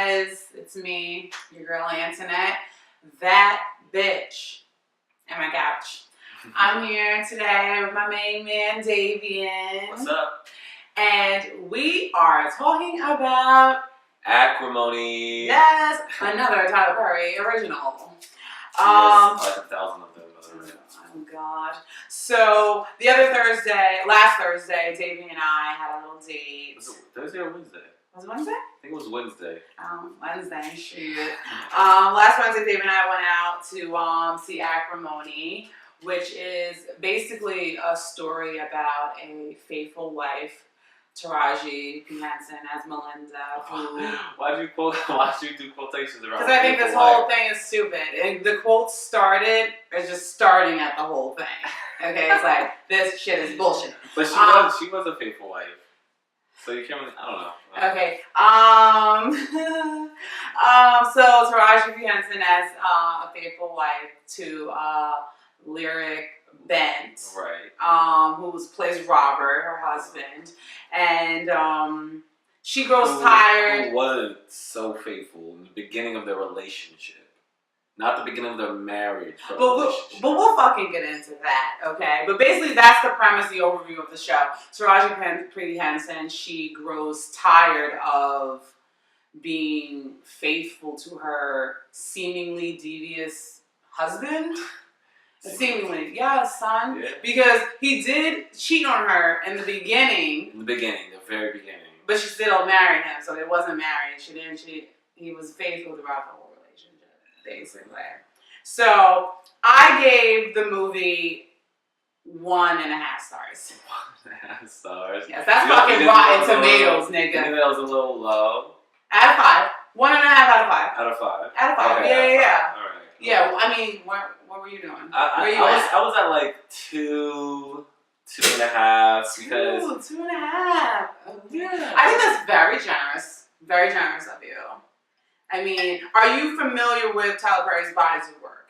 guys, it's me, your girl Antoinette, that bitch, at my couch. I'm here today with my main man, Davian. What's up? And we are talking about Acrimony. Yes, another Tyler Perry original. Yes, like 1,000 of them. Oh God. So the other Thursday, last Thursday, Davian and I had a little date. Was it Thursday or Wednesday? Was it Wednesday? I think it was Wednesday. Wednesday, shoot. Last Wednesday, David and I went out to see Acrimony, which is basically a story about a faithful wife, Taraji P. Henson as Melinda. Why'd you do quotations around? Because I think this whole thing is stupid. And the quote started as just starting at the whole thing. Okay, it's like, this shit is bullshit. But she was a faithful wife. So you can't really, I don't know. Okay. So Taraji P. Henson as a faithful wife to Lyric Bent, right? Who plays Robert, her husband, and she grows tired. Who was so faithful in the beginning of their relationship, not the beginning of their marriage. But we'll fucking get into that, okay? But basically, that's the premise, the overview of the show. Taraji P. Henson, she grows tired of being faithful to her seemingly devious husband. Seemingly, yeah, son. Yeah. Because he did cheat on her in the beginning. In the beginning, the very beginning. But she still married him, so they wasn't married. She didn't cheat. He was faithful throughout the whole relationship, basically. So I gave the movie 1.5 stars. 1.5 stars. Yes, that's fucking Rotten Tomatoes, nigga. I think that was a little low. Out of 5. 1.5 out of 5. Out of 5. Out of 5. Okay, Yeah. All right. Yeah, well, I mean, what were you doing? I was at like 2.5 because 2.5. Yeah. I think that's very generous. Very generous of you. I mean, are you familiar with Tyler Perry's bodies of work?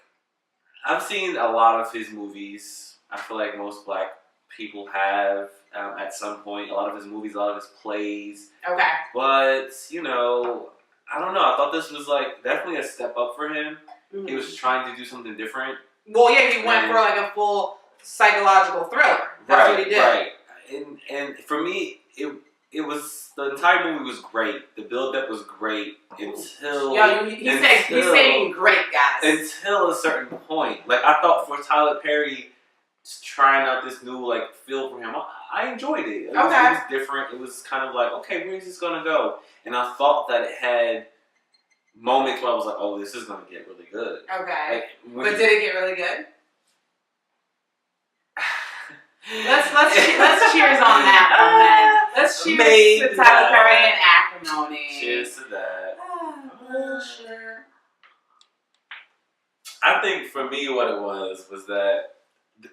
I've seen a lot of his movies. I feel like most black people have at some point. A lot of his movies, a lot of his plays. Okay. But, you know, I don't know. I thought this was like definitely a step up for him. Mm-hmm. He was trying to do something different. Well, yeah, he went for like a full psychological thriller. That's what he did. Right. And for me, it was, the entire movie was great. The build-up was great until... Yo, he's saying great, guys. Until a certain point. Like, I thought for Tyler Perry, just trying out this new, like, feel for him, I enjoyed it. It was different. It was kind of like, okay, where is this going to go? And I thought that it had moments where I was like, oh, this is going to get really good. Okay. Like, but did it get really good? Let's cheers on that one then. Let's cheers to Tyler Perry and Acrimony. Cheers to that. Sure. I think for me what it was that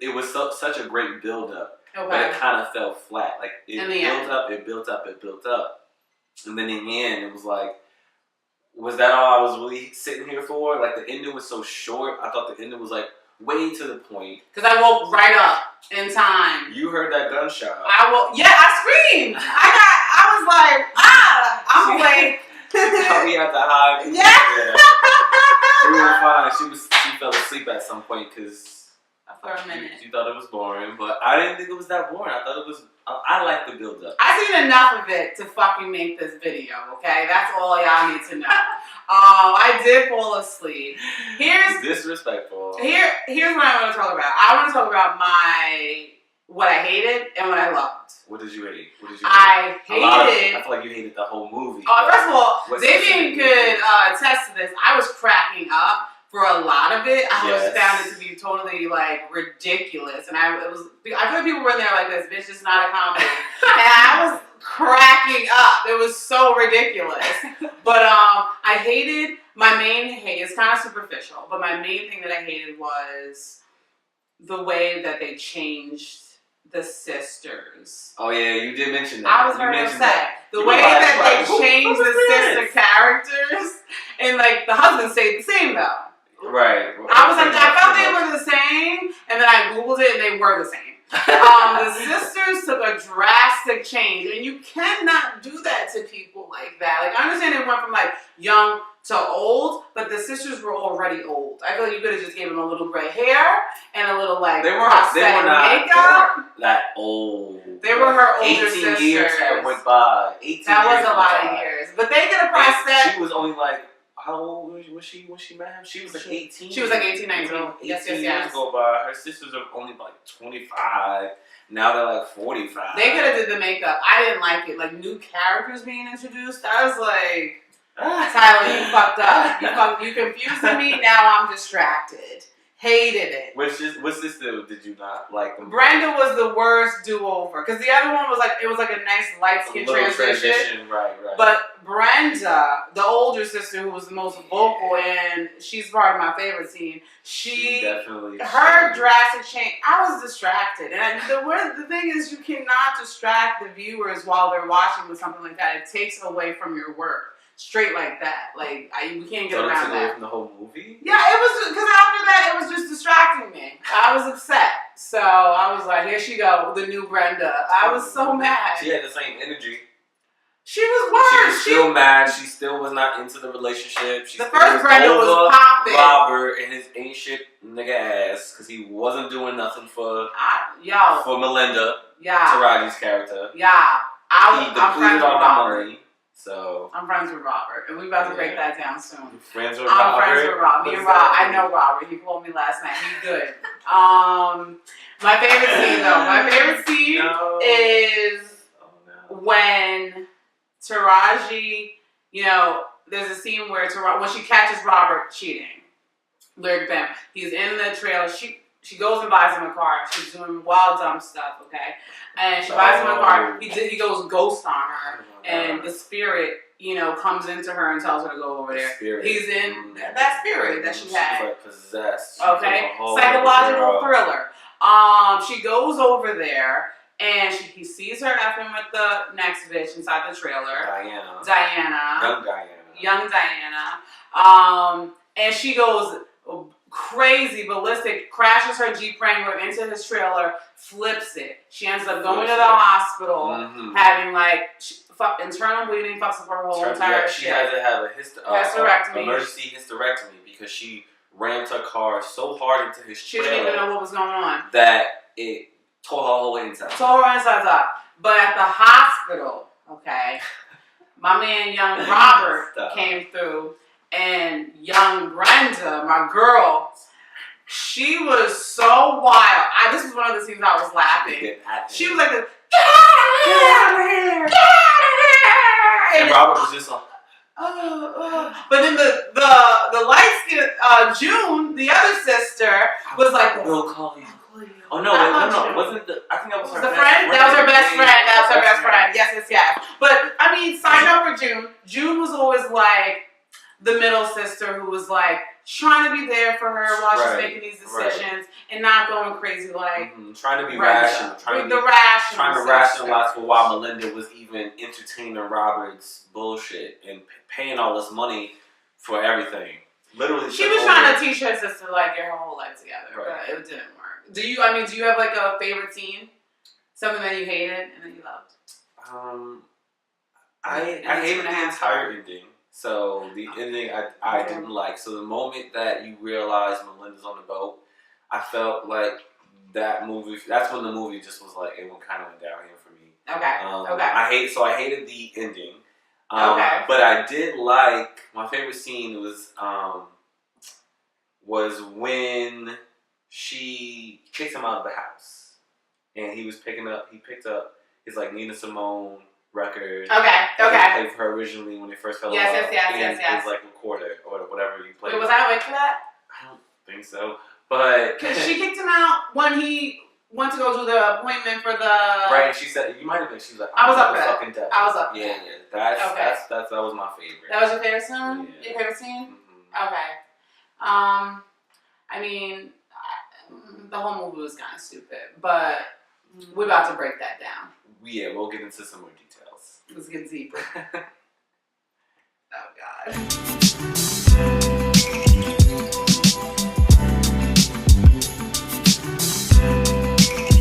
it was such a great build-up. Okay. But it kind of fell flat. Like, it built up. And then in the end, it was like, was that all I was really sitting here for? Like, the ending was so short. I thought the ending was, like, way to the point. Because I woke right up in time. You heard that gunshot. I screamed. I was like, I'm awake. We had to hide. Yeah. We were fine. She fell asleep at some point because for a minute. She thought it was boring, but I didn't think it was that boring. I thought it was. I like the build up. I seen enough of it to fucking make this video. Okay, that's all y'all need to know. I did fall asleep. Here's disrespectful. Here's what I want to talk about. I want to talk about what I hated and what I loved. What did you hate? I hated. I feel like you hated the whole movie. First of all, Davian could attest to this. I was cracking up for a lot of it. I found it to be totally like ridiculous, and I feel like people were in there like this. Bitch, it's not a comedy, and I was cracking up. It was so ridiculous. But I hated my main hate. It's kind of superficial, but my main thing that I hated was the way that they changed the sisters. Oh yeah, you did mention that. I was very upset. The way that they changed the sister characters, and like the husband stayed the same though. Right. I was like, I felt they were the same, and then I googled it, and they were the same. The sisters took a drastic change, and you cannot do that to people like that. Like, I understand they went from like young to old, but the sisters were already old. I feel like you could have just gave them a little gray hair and a little like prosthetic makeup. That old. They were her older 18 sisters. Years that went by. 18 that years was a lot of years, but they did a prosthetic. She was only like. How old was she when she met him? She was like 18. She was like 18, 19. Yes. Years go by. Her sisters are only like 25. Now they're like 45. They could have did the makeup. I didn't like it. Like, new characters being introduced. I was like, Tyler, you fucked up. You confusing me. Now I'm distracted. Hated it. Which sister did you not like? Brenda was the worst do-over. Because the other one was like, it was like a nice light skin transition. Right. But Brenda, the older sister who was the most vocal, and she's part of my favorite scene, she definitely her drastic change. I was distracted. And the thing is, you cannot distract the viewers while they're watching with something like that. It takes away from your work. Straight like that. Like, we can't get around that. From the whole movie? Yeah, it was, because after that, it was just distracting me. I was upset. So, I was like, here she go, the new Brenda. I was so mad. She had the same energy. She was worse. She was still mad. She still was not into the relationship. The first Brenda was popping. Robert and his ain't shit nigga ass, because he wasn't doing nothing for Melinda. Yeah. Taraji's character. Yeah. He depleted all my money. So I'm friends with Robert, and we're about to break that down soon. Friends with I'm friends with Robert. Me and Rob, I know Robert. He called me last night. He's good. My favorite scene though. My favorite scene is when Taraji. You know, there's a scene where when she catches Robert cheating. Lyric bam. He's in the trailer. She goes and buys him a car. She's doing wild dumb stuff. Okay, and she buys him a car. He goes ghost on her. And the spirit, comes into her and tells her to go over there. He's in that spirit that she had. She's like possessed. Okay, psychological thriller. She goes over there and he sees her effing with the next bitch inside the trailer. Young Diana. And she goes crazy, ballistic, crashes her Jeep Wrangler into his trailer, flips it. She ends up going to the hospital, having internal bleeding, fucks up her whole entire shit. She had to have a emergency hysterectomy because she rammed her car so hard into his trailer. She didn't even know what was going on. That it tore her whole inside. But at the hospital, okay, my man young Robert came through. And young Brenda, my girl, she was so wild. This was one of the scenes I was laughing. She was like, get out of here! Get out of here! And Robert was just like, But then the light skin, June, the other sister, was like, we'll call you. Oh no, wasn't I think that was her best friend? That was her best friend. That was her best friend. Yes. But I mean, side note for June. June was always like the middle sister who was like trying to be there for her while she's making these decisions and not going crazy like trying to be rational, trying to rationalize for why Melinda was even entertaining Robert's bullshit and paying all this money for everything. Literally, she was trying to teach her sister like get her whole life together, but it didn't work. Do you have like a favorite scene, something that you hated and that you loved? I hated the entire ending. So the ending I didn't like. So the moment that you realize Melinda's on the boat, I felt like that movie. That's when the movie just was like it kind of went downhill for me. Okay. I hated the ending. But I did like my favorite scene was when she kicked him out of the house, and he picked up his like Nina Simone record. Okay. He played for her originally when they first fell in love. Yes. His like recorder or whatever you played. Wait, was I awake for that? I don't think so. But because she kicked him out when he went to go do the appointment for the right. She said you might have been. She was like, I was up for that. Fucking devil. I was up. Yeah. That was my favorite. That was your favorite song. Yeah. Your favorite scene. Mm-hmm. Okay. I mean, the whole movie was kind of stupid, but we're about to break that down. Yeah, we'll get into some more details. Let's get deeper. Oh, God.